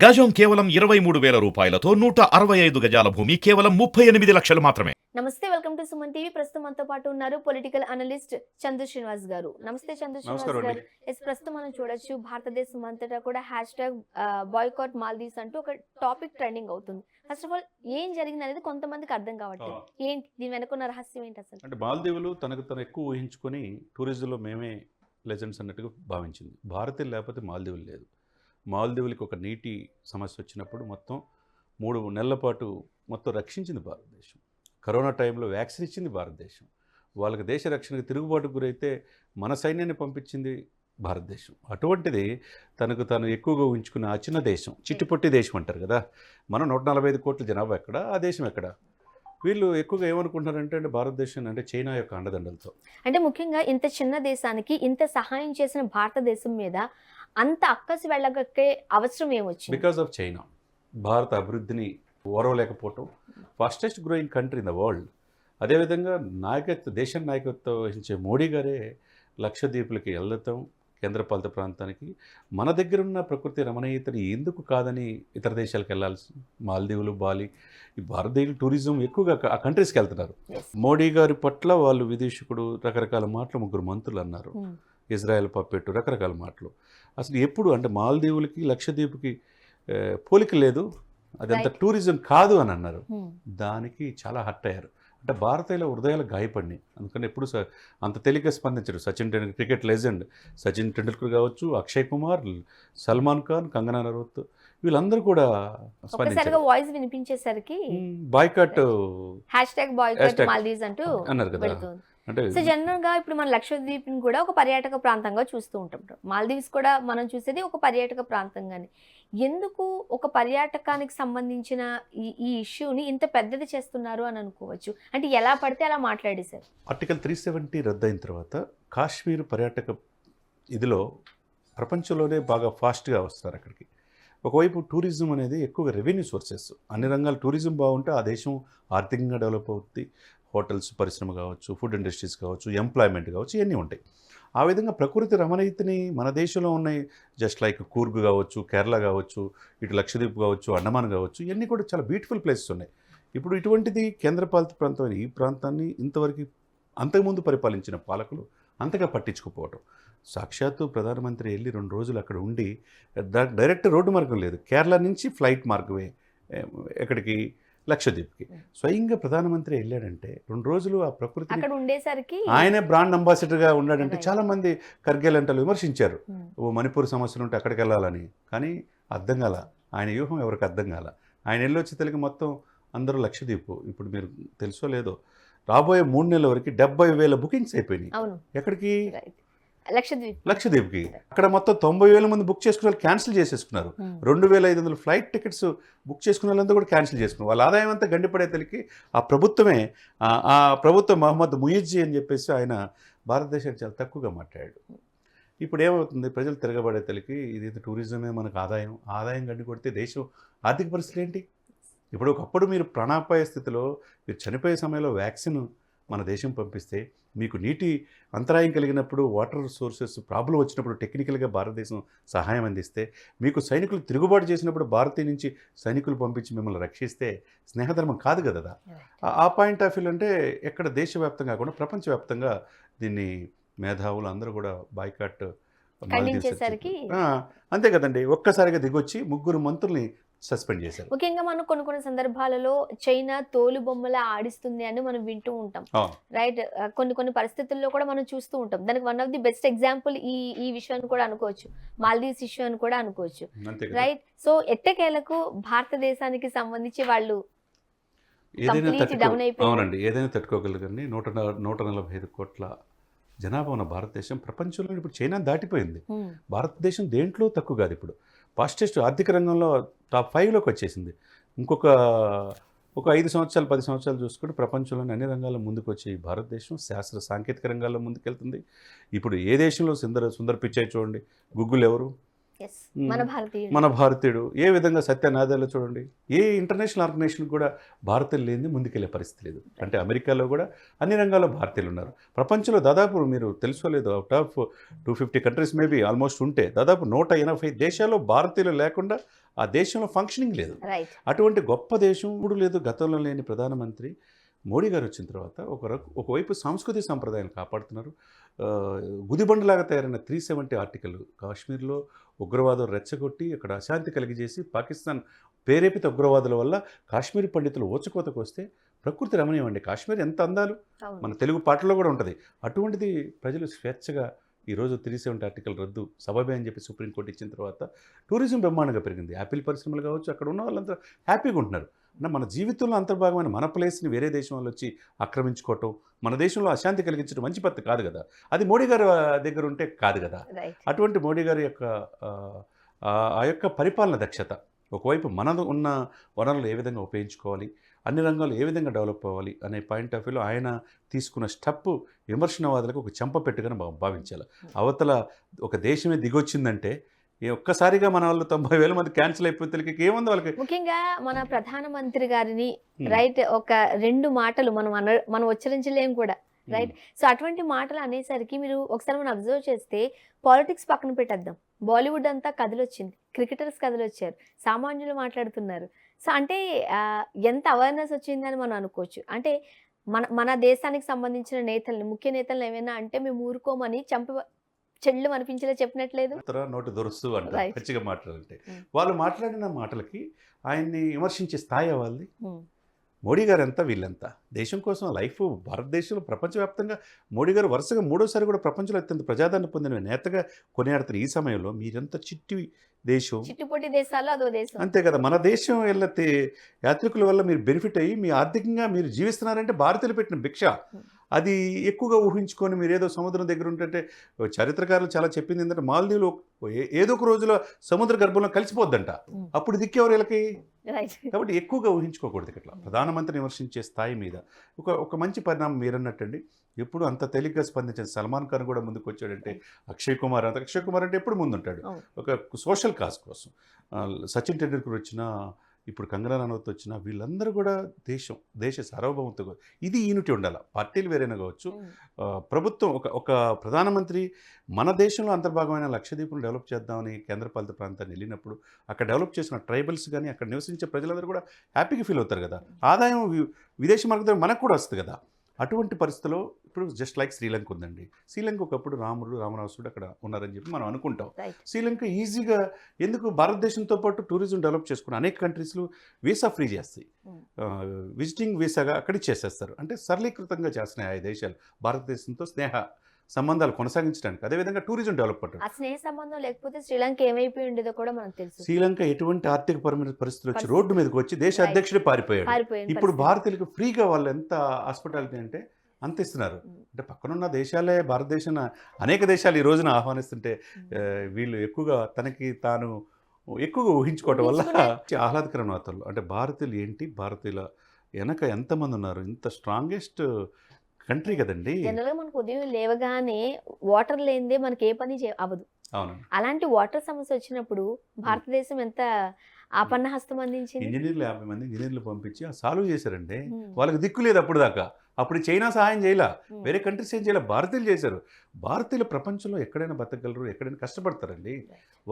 గజం కేవలం 23,000 రూపాయలతో 165 గజాల భూమి కేవలం 38 లక్షలు మాత్రమే. నమస్తే, వెల్కమ్ టు సుమన్ టీవీ. ప్రస్తుతం మనతో పాటు ఉన్నారు పొలిటికల్ అనలిస్ట్ చందు శ్రీనివాస్ గారు. నమస్తే చందు శ్రీనివాస్ గారు. ప్రస్తుతం మనం చూడొచ్చు, భారతదేశం అంతటా కూడా #బాయ్కాట్ మాల్దీవ్స్ అంటూ ఒక టాపిక్ ట్రెండింగ్ అవుతుంది. ఫస్ట్ ఆఫ్ ఆల్ ఏం జరిగింది అనేది కొంతమందికి అర్థం కావట్లేదు. ఏంటి దీని వెనుకున్న రహస్యం ఏంటి అసలు? అంటే మాల్దీవులు తనకు తను ఎక్కువ ఊహించుకొని టూరిజంలో మేమే లెజెండ్స్ అన్నట్టుగా భావించింది. భారతీయులు లేకపోతే మాల్దీవులు లేదు. మాల్దీవులకి ఒక నీటి సమస్య వచ్చినప్పుడు మొత్తం 3 నెలల పాటు మొత్తం రక్షించింది భారతదేశం. కరోనా టైంలో వ్యాక్సిన్ ఇచ్చింది భారతదేశం. వాళ్ళకి దేశ రక్షణకు తిరుగుబాటుకు గురైతే మన సైన్యాన్ని పంపించింది భారతదేశం. అటువంటిది తనకు తాను ఎక్కువగా ఊహించుకున్న ఆ చిన్న దేశం, చిట్టుపొట్టి దేశం అంటారు కదా, మనం 145 కోట్ల జనాభా ఎక్కడ, ఆ దేశం ఎక్కడ? వీళ్ళు ఎక్కువగా ఏమనుకుంటున్నారంటే భారతదేశం అంటే చైనా యొక్క అండదండలతో. అంటే ముఖ్యంగా ఇంత చిన్న దేశానికి ఇంత సహాయం చేసిన భారతదేశం మీద అంత అక్కసి వెళ్ళగక్కే అవసరం ఏమొచ్చింది? Because of China. భారత అభివృద్ధిని ఓరవలేకపోవటం, fastest growing country in the world. అదేవిధంగా దేశం నాయకత్వం వహించే మోడీ గారే లక్షద్వీపులకి వెళ్తాం, కేంద్రపాలిత ప్రాంతానికి. మన దగ్గర ఉన్న ప్రకృతి రమణీయతని ఎందుకు కాదని ఇతర దేశాలకు వెళ్ళాల్సి, మాల్దీవులు, బాలి, ఈ భారతీయులు టూరిజం ఎక్కువగా ఆ కంట్రీస్కి వెళ్తున్నారు. మోడీ గారి పట్ల వాళ్ళు విదేశకుడు రకరకాల మాటలు, 3 మంత్రులు అన్నారు, ఇజ్రాయెల్ పప్పెట్టు రకరకాల మాటలు. అసలు ఎప్పుడు అంటే మాల్దీవులకి లక్షద్వీప్కి పోలిక లేదు, అదంత టూరిజం కాదు అని అన్నారు. దానికి చాలా హర్ట్ అయ్యారు. అంటే భారతీయుల హృదయాలు గాయపడినాయి. అందుకని ఎప్పుడు అంత తేలిక స్పందించరు. సచిన్ టెండూల్కర్, క్రికెట్ లెజెండ్ సచిన్ టెండూల్కర్ కావచ్చు, అక్షయ్ కుమార్, సల్మాన్ ఖాన్, కంగనా రనౌత్, వీళ్ళందరూ కూడా స్పందించారు. వాయిస్ వినిపించేసరికి బాయ్కాట్ #బాయ్కాట్ మాల్దీవ్స్ అంటూ అన్నారు కదా. అంటే సో జనరల్ గా ఇప్పుడు మన లక్షద్వీప్ కూడా ఒక పర్యాటక ప్రాంతంగా చూస్తూ ఉంటాం. మాల్దీవ్స్ కూడా మనం చూసేది ఒక పర్యాటక ప్రాంతంగానే. ఎందుకు ఒక పర్యాటకానికి సంబంధించిన ఈ ఇష్యూని ఇంత పెద్దది చేస్తున్నారు అని అనుకోవచ్చు? అంటే ఎలా పడితే అలా మాట్లాడేశారు. ఆర్టికల్ 370 రద్దయిన తర్వాత కాశ్మీర్ పర్యాటక ఇదిలో ప్రపంచంలోనే బాగా ఫాస్ట్గా వస్తారు అక్కడికి. ఒకవైపు టూరిజం అనేది ఎక్కువగా రెవెన్యూ సోర్సెస్, అన్ని రంగాలు టూరిజం బాగుంటే ఆ దేశం ఆర్థికంగా డెవలప్ అవుతుంది. హోటల్స్ పరిశ్రమ కావచ్చు, ఫుడ్ ఇండస్ట్రీస్ కావచ్చు, ఎంప్లాయ్మెంట్ కావచ్చు, ఇవన్నీ ఉంటాయి. ఆ విధంగా ప్రకృతి రమణీయతని మన దేశంలో ఉన్నాయి. జస్ట్ లైక్ కూర్గ్ కావచ్చు, కేరళ కావచ్చు, ఇటు లక్షద్వీప్ కావచ్చు, అండమాన్ కావచ్చు, ఇవన్నీ కూడా చాలా బ్యూటిఫుల్ ప్లేసెస్ ఉన్నాయి. ఇప్పుడు ఇటువంటిది కేంద్రపాలిత ప్రాంతమైన ఈ ప్రాంతాన్ని ఇంతవరకు అంతకుముందు పరిపాలించిన పాలకులు అంతగా పట్టించుకుపోవటం. సాక్షాత్తు ప్రధానమంత్రి వెళ్ళి 2 రోజులు అక్కడ ఉండి డైరెక్ట్ రోడ్డు మార్గం లేదు, కేరళ నుంచి ఫ్లైట్ మార్గమే ఎక్కడికి, లక్షద్వీప్కి. స్వయంగా ప్రధానమంత్రి వెళ్ళాడంటే 2 రోజులు ఆ ప్రకృతి అక్కడ ఉండేసరికి ఆయనే బ్రాండ్ అంబాసిడర్గా ఉన్నాడంటే చాలామంది కర్గిల్ అంటలు విమర్శించారు, ఓ మణిపూర్ సమస్యలు ఉంటే అక్కడికి వెళ్ళాలని. కానీ అర్థం కాల, ఆయన వ్యూహం ఎవరికి అర్థం కాల. ఆయన వెళ్ళొచ్చి తెలుగు మొత్తం అందరూ లక్షద్వీప్. ఇప్పుడు మీరు తెలుసో లేదో, రాబోయే 3 నెలల వరకు 70,000 బుకింగ్స్ అయిపోయినాయి. ఎక్కడికి? లక్షద్వీప్కి. అక్కడ మొత్తం 90,000 మంది బుక్ చేసుకున్న వాళ్ళు క్యాన్సిల్ చేసేసుకున్నారు. 2,500 ఫ్లైట్ టికెట్స్ బుక్ చేసుకున్న వాళ్ళంతా కూడా క్యాన్సిల్ చేసుకున్నారు. వాళ్ళ ఆదాయం అంతా గండిపడే తెలికి ఆ ప్రభుత్వమే, ఆ ప్రభుత్వం మహమ్మద్ ముయిజ్జీ అని చెప్పేసి ఆయన భారతదేశానికి చాలా తక్కువగా మాట్లాడాడు. ఇప్పుడు ఏమవుతుంది, ప్రజలు తిరగబడే తెలికి ఇది టూరిజమే మనకు ఆదాయం గండి కొడితే దేశం ఆర్థిక పరిస్థితి ఏంటి? ఇప్పుడు ఒకప్పుడు మీరు ప్రాణాపాయ స్థితిలో, మీరు చనిపోయే సమయంలో వ్యాక్సిన్ మన దేశం పంపిస్తే, మీకు నీటి అంతరాయం కలిగినప్పుడు, వాటర్ సోర్సెస్ ప్రాబ్లం వచ్చినప్పుడు టెక్నికల్గా భారతదేశం సహాయం అందిస్తే, మీకు సైనికులు తిరుగుబాటు చేసినప్పుడు భారతీయ నుంచి సైనికులు పంపించి మిమ్మల్ని రక్షిస్తే స్నేహధర్మం కాదు కదా. ఆ పాయింట్ ఆఫ్ వ్యూ అంటే ఎక్కడ దేశవ్యాప్తంగా కాకుండా ప్రపంచవ్యాప్తంగా దీన్ని మేధావులు అందరూ కూడా బాయ్కాట్ అంతే కదండి. ఒక్కసారిగా దిగొచ్చి 3 మంత్రుల్ని సస్పెండ్ చేశారు. ముఖ్యంగా మనం కొన్ని సందర్భాలలో చైనా తోలు బొమ్మల ఆడిస్తుంది అని మనం వింటూ ఉంటాం, రైట్? కొన్ని పరిస్థితుల్లో కూడా మనం చూస్తూ ఉంటాం. దానికి one of the best example ఈ విషయాన్ని కూడా అనుకోవచ్చు, మాల్దీవ్స్ ఇష్యూ అని కూడా అనుకోవచ్చు, రైట్? సో ఎట్టకేలకు భారతదేశానికి సంబంధించి వాళ్ళు అవునండి, ఏదైనా తట్టుకోగలగండి. 145 కోట్ల జనాభా ఉన్న భారతదేశం ప్రపంచంలో ఇప్పుడు చైనా దాటిపోయింది. భారతదేశం దేంట్లో తక్కువ కాదు. ఇప్పుడు ఫాస్టెస్ట్ ఆర్థిక రంగంలో టాప్ 5లోకి వచ్చేసింది. ఇంకొక 5 సంవత్సరాలు 10 సంవత్సరాలు చూసుకుంటే ప్రపంచంలోని అన్ని రంగాల్లో ముందుకు వచ్చే భారతదేశం శాస్త్ర సాంకేతిక రంగాల్లో ముందుకెళ్తుంది. ఇప్పుడు ఏ దేశంలో సుందర్ పిచాయ్ చూడండి, గూగుల్ ఎవరు, Yes. మన భారతీయుడు. మన భారతీయుడు ఏ విధంగా సత్యనాదాల్లో చూడండి, ఏ ఇంటర్నేషనల్ ఆర్గనైజేషన్ కూడా భారతీయులు లేనిది ముందుకెళ్లే పరిస్థితి లేదు. అంటే అమెరికాలో కూడా అన్ని రంగాల్లో భారతీయులు ఉన్నారు. ప్రపంచంలో దాదాపు మీరు తెలుసో లేదు, out of 250 countries maybe almost ఉంటే దాదాపు 180 దేశాల్లో భారతీయులు లేకుండా ఆ దేశంలో ఫంక్షనింగ్ లేదు. రైట్. అటువంటి గొప్ప దేశం ఇప్పుడు లేదు. గతంలో లేని ప్రధానమంత్రి మోడీ గారు వచ్చిన తర్వాత ఒకవైపు సాంస్కృతిక సంప్రదాయాలు కాపాడుతున్నారు. గుదిబండలాగా తయారైన 370 ఆర్టికల్ కాశ్మీర్లో ఉగ్రవాదం రెచ్చగొట్టి అక్కడ అశాంతి కలిగజేసి పాకిస్తాన్ ప్రేరేపిత ఉగ్రవాదుల వల్ల కాశ్మీర్ పండితులు ఓచుకోతకు వస్తే ప్రకృతి రమణీయం అండి. కాశ్మీర్ ఎంత అందాలు మన తెలుగు పాటల్లో కూడా ఉంటుంది. అటువంటిది ప్రజలు స్వేచ్ఛగా ఈరోజు 370 ఆర్టికల్ రద్దు సబబే అని చెప్పి సుప్రీంకోర్టు ఇచ్చిన తర్వాత టూరిజం బ్రహ్మాండంగా పెరిగింది. యాపిల్ పరిశ్రమలు కావచ్చు, అక్కడ ఉన్న వాళ్ళంతా హ్యాపీగా ఉంటున్నారు. అంటే మన జీవితంలో అంతర్భాగమైన మన ప్లేస్ని వేరే దేశం వాళ్ళు వచ్చి ఆక్రమించుకోవటం, మన దేశంలో అశాంతి కలిగించడం మంచి పద్ధతి కాదు కదా. అది మోడీ గారి దగ్గర ఉంటే కాదు కదా. అటువంటి మోడీ గారి యొక్క ఆ యొక్క పరిపాలన దక్షత, ఒకవైపు మన ఉన్న వనరులు ఏ విధంగా ఉపయోగించుకోవాలి, అన్ని రంగాలు ఏ విధంగా డెవలప్ అవ్వాలి అనే పాయింట్ ఆఫ్ వ్యూలో ఆయన తీసుకున్న స్టెప్ విమర్శనవాదులకు ఒక చెంపపెట్టుగా భావించాలి. అవతల ఒక దేశమే దిగొచ్చిందంటే ఒక్కసారిగా మన వాళ్ళు 90,000 మంది క్యాన్సిల్ అయిపోతే ఏముంది వాళ్ళకి. ముఖ్యంగా మన ప్రధానమంత్రి గారిని రైట్ ఒక 2 మాటలు మనం ఉచ్చరించలేం కూడా. రైట్. సో అటువంటి మాటలు అనేసరికి మీరు ఒకసారి మనం అబ్జర్వ్ చేస్తే పాలిటిక్స్ పక్కన పెట్టేద్దాం, బాలీవుడ్ అంతా కథలొచ్చింది, క్రికెటర్స్ కథలొచ్చారు, సామాన్యులు మాట్లాడుతున్నారు. సో అంటే ఎంత అవేర్నెస్ వచ్చిందని మనం అనుకోవచ్చు. అంటే మన దేశానికి సంబంధించిన నేతల్ని, ముఖ్య నేతలను ఏమైనా అంటే మేము ఊరుకోమని చెల్లు అనిపించేలా చెప్పినట్లేదు. నోటి దొరుస్తు అంటే ఖచ్చితంగా మాట్లాడాలంటే వాళ్ళు మాట్లాడిన మాటలకి ఆయన్ని విమర్శించే స్థాయి వాళ్ళది. మోడీ గారు ఎంత వీళ్ళంత దేశం కోసం లైఫ్ భారతదేశంలో ప్రపంచవ్యాప్తంగా మోడీ గారు వరుసగా 3వ సారి కూడా ప్రపంచంలో అత్యంత ప్రజాదరణ పొందిన నేతగా కొనియాడుతున్న ఈ సమయంలో మీరెంత చిట్టి దేశం, చిట్టుపొట్టి దేశాల్లో అదో దేశం అంతే కదా. మన దేశం వెళ్ళతే యాత్రికుల వల్ల మీరు బెనిఫిట్ అయ్యి మీ ఆర్థికంగా మీరు జీవిస్తున్నారంటే భారతీయులు పెట్టిన భిక్ష. అది ఎక్కువగా ఊహించుకొని మీరు ఏదో సముద్రం దగ్గర ఉంటుంటే చరిత్రకారులు చాలా చెప్పింది ఏంటంటే మాల్దీవులు ఏదో ఒక రోజులో సముద్ర గర్భంలో కలిసిపోద్దంట. అప్పుడు దిక్కేవారు వీళ్ళకి. కాబట్టి ఎక్కువగా ఊహించుకోకూడదు. ఇట్లా ప్రధానమంత్రిని విమర్శించే స్థాయి మీద ఒక మంచి పరిణామం మీరన్నట్టండి. ఎప్పుడు అంత తేలిగ్గా స్పందించిన సల్మాన్ ఖాన్ కూడా ముందుకు వచ్చాడంటే, అక్షయ్ కుమార్ అంటే ఎప్పుడు ముందుంటాడు ఒక సోషల్ కాజ్ కోసం. సచిన్ టెండూల్కర్ వచ్చినా, ఇప్పుడు కంగనా రనౌత్ వచ్చినా వీళ్ళందరూ కూడా దేశ సార్వభౌమత్వం, ఇది యూనిటీ ఉండాలి. పార్టీలు వేరైనా కావచ్చు, ప్రభుత్వం ఒక ప్రధానమంత్రి మన దేశంలో అంతర్భాగమైన లక్షద్వీపును డెవలప్ చేద్దామని కేంద్రపాలిత ప్రాంతాన్ని వెళ్ళినప్పుడు అక్కడ డెవలప్ చేసిన ట్రైబల్స్ కానీ అక్కడ నివసించే ప్రజలందరూ కూడా హ్యాపీగా ఫీల్ అవుతారు కదా. ఆదాయం విదేశీ మార్గం మనకు కూడా వస్తుంది కదా. అటువంటి పరిస్థితుల్లో ఇప్పుడు జస్ట్ లైక్ శ్రీలంక ఉందండి. శ్రీలంక ఒకప్పుడు రామరాసుడు అక్కడ ఉన్నారని చెప్పి మనం అనుకుంటాం. శ్రీలంక ఈజీగా ఎందుకు భారతదేశంతో పాటు టూరిజం డెవలప్ చేసుకుని అనేక కంట్రీస్లు వీసా ఫ్రీ చేస్తాయి, విజిటింగ్ వీసాగా అక్కడికి చేసేస్తారు. అంటే సరళీకృతంగా చేస్తున్నాయి ఆ దేశాలు భారతదేశంతో స్నేహ సంబంధాలు కొనసాగించడానికి. అదేవిధంగా టూరిజం డెవలప్ అవుతుంది. ఆ స్నేహ సంబంధం లేకపోతే శ్రీలంక ఏమైపోయి ఉండేదో కూడా మనకు తెలుసు. శ్రీలంక ఎటువంటి ఆర్థిక పరిస్థితులు వచ్చి రోడ్డు మీదకి వచ్చి దేశ అధ్యక్షుడు పారిపోయాడు. ఇప్పుడు భారతీయులకు ఫ్రీగా వాళ్ళు ఎంత హాస్పిటాలిటీ అంటే అంత ఇస్తున్నారు. అంటే పక్కనున్న దేశాలే భారతదేశం అనేక దేశాలు ఈ రోజున ఆహ్వానిస్తుంటే వీళ్ళు ఎక్కువగా తనకి తాను ఎక్కువగా ఊహించుకోవటం వల్ల ఆహ్లాదకరమైన వార్తలు. అంటే భారతీయులు ఏంటి, భారతీయుల వెనక ఎంతమంది ఉన్నారు, ఇంత స్ట్రాంగెస్ట్ కంట్రీ కదండి. జనరల్గా మనకు ఉదయం లేవగానే వాటర్ లేనిదే మనకి ఏ పని అవ్వదు. అలాంటి వాటర్ సమస్య వచ్చినప్పుడు భారతదేశం ఎంత ఆపన్న హస్తం అందించింది. ఇంజనీర్లు 50 మంది ఇంజనీర్లు పంపించి సాల్వ్ చేశారండి. వాళ్ళకి దిక్కు లేదు అప్పుడు దాకా. అప్పుడు చైనా సహాయం చేయలే, వేరే కంట్రీస్ ఏం చేయలే, భారతీయులు చేశారు. భారతీయులు ప్రపంచంలో ఎక్కడైనా బతకగలరు, ఎక్కడైనా కష్టపడతారండి.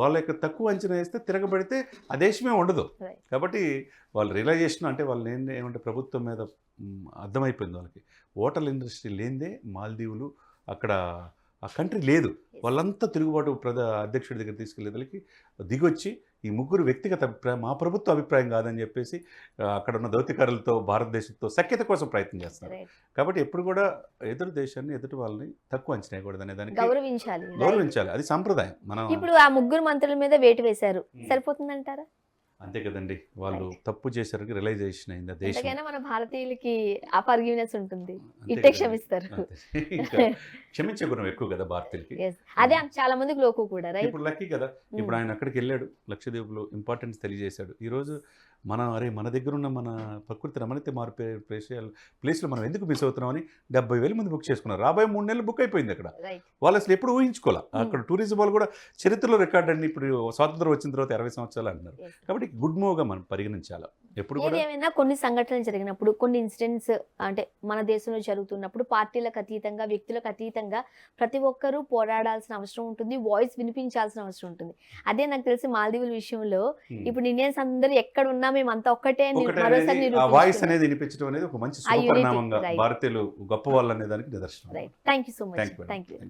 వాళ్ళ యొక్క తక్కువ అంచనా వేస్తే తిరగబడితే ఆ దేశమే ఉండదు. కాబట్టి వాళ్ళ రియలైజేషన్ అంటే వాళ్ళు ఏమంటే ప్రభుత్వం మీద అర్థమైపోయింది వాళ్ళకి. హోటల్ ఇండస్ట్రీ లేనిదే మాల్దీవులు అక్కడ ఆ కంట్రీ లేదు. వాళ్ళంతా తిరుగుబాటు అధ్యక్షుడి దగ్గర తీసుకెళ్ళేదానికి దిగొచ్చి ఈ ముగ్గురు వ్యక్తిగత అభిప్రాయం, మా ప్రభుత్వ అభిప్రాయం కాదని చెప్పేసి అక్కడ ఉన్న దౌత్యకారులతో భారతదేశంతో సఖ్యత కోసం ప్రయత్నం చేస్తారు. కాబట్టి ఎప్పుడు కూడా ఎదుటి దేశాన్ని ఎదుటి వాళ్ళని తక్కువ అంచనా వేయకూడదు అనే దానికి గౌరవించాలి. అది సంప్రదాయం. మనం ఇప్పుడు ఆ ముగ్గురు మంత్రుల మీద వేటు వేశారు, సరిపోతుందంటారా? అంతే కదండి, వాళ్ళు Right. తప్పు చేశారు, రియలైజేషన్ అయింది ఆ దేశం. ఎంతకైనా మన భారతీయులకి ఆ ఫర్గివ్నెస్ ఉంటుంది, అంతే ఇట్టే కదండి. క్షమిస్తారు. అంతే. ఇంకా క్షమించే గుణం ఎక్కువ కదా భారతీయులకి. Yes. అదే చాలా మందికి లోకు కూడా, రైట్? ఇప్పుడు లక్కీ కదా, ఇప్పుడు ఆయన అక్కడికి వెళ్ళాడు, లక్షద్వీప్లో ఇంపార్టెన్స్ తెలియజేశాడు. ఈరోజు మనం మన దగ్గర ఉన్న మన ప్రకృతి రమణితే మారిపోయే ప్లేస్లో మనం ఎందుకు మిస్ అవుతున్నామని 70,000 మంది బుక్ చేసుకున్నారు. రాబోయే 3 నెలలు బుక్ అయిపోయింది అక్కడ. రైట్. వాళ్ళు అసలు ఎప్పుడు ఊహించుకోవాలి. అక్కడ టూరిజం వాళ్ళు కూడా చరిత్రలో రికార్డ్ అండి. ఇప్పుడు స్వాతంత్రం వచ్చిన తర్వాత 60 సంవత్సరాలు అంటున్నారు. Yes. కాబట్టి గుడ్ మూవ్గా మనం పరిగణించాలి ఎప్పుడు కూడా. ఏదేమైనా కొన్ని సంఘటనలు జరిగినప్పుడు, కొన్ని ఇన్సిడెంట్స్ అంటే మన దేశంలో జరుగుతున్నప్పుడు పార్టీలకు అతీతంగా, వ్యక్తులకు అతీతంగా ప్రతి ఒక్కరూ పోరాడాల్సిన అవసరం ఉంటుంది, వాయిస్ వినిపించాల్సిన అవసరం ఉంటుంది. అదే నాకు తెలిసి మాల్దీవుల విషయంలో ఇప్పుడు ఇండియన్స్ అందరూ ఎక్కడ ఉన్నా మేము అంతా ఒక్కటే అని ఒకటే మరోసారి అనేది, ఆ వాయిస్ నిరూపించుకున్నారు. అనేది వినిపించడం అనేది ఒక మంచి ఆ unity, శుభపరిణామంగా right. భారతీయులు గొప్ప వాళ్ళు అనే దానికి నిదర్శనం. Right. Thank you so much. Thank you, madam. Thank you.